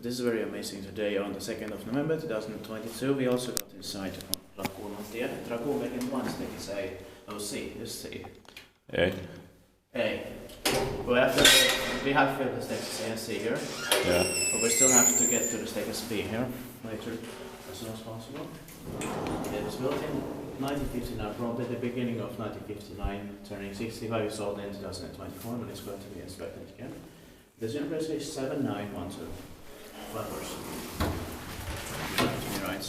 This is very amazing. Today, on the 2nd of November 2022, we also got inside Rakuunantie. Rakuunantie vanstegi sai OC, just see. A. We have filled the status A and C here. Yeah. But we still have to get to the status B here later, as soon as possible. It was built in 1959, probably the beginning of 1959, turning 65 years old in 2024, and it's going to be inspected again. The address is 7912. Flowers. Right.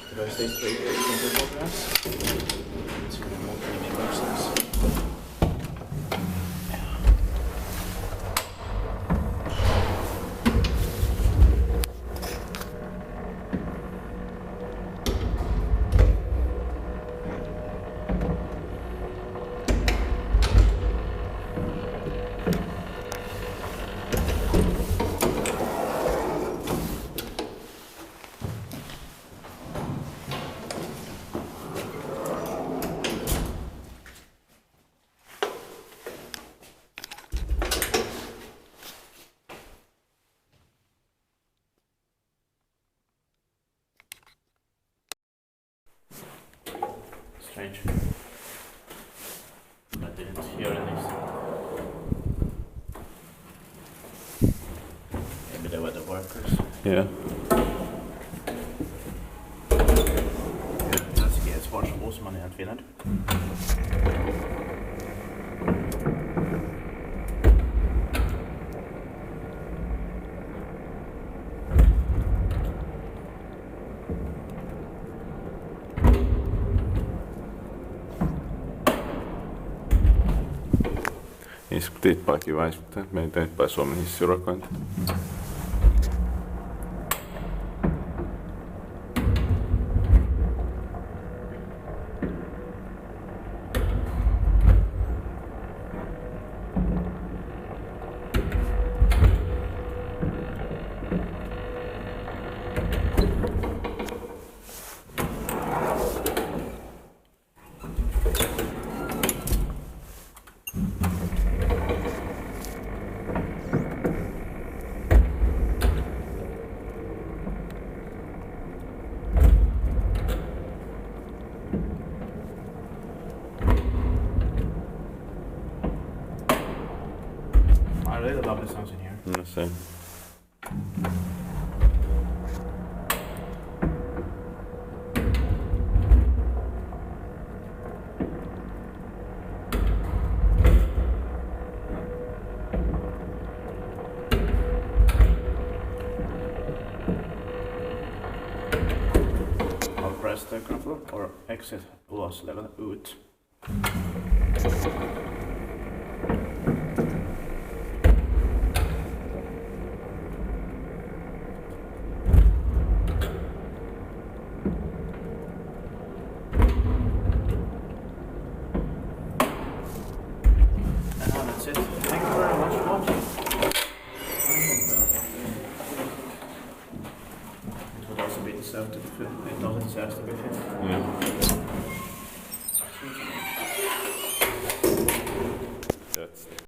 The rest is 3 photographs. It's really Munkkiniemi websites. Strange. I didn't hear anything. Maybe they were the workers. Yeah. Helsinki has most money in Finland. Iskutiitpaakin meidän eteenpäin Suomen hissiurakointi. I really love the sounds in here. Same. I'll press the control or exit ulos level ut. That's it. Thank you very much for watching. It would also be deserved to be filmed. It doesn't deserve to be filmed. Yeah.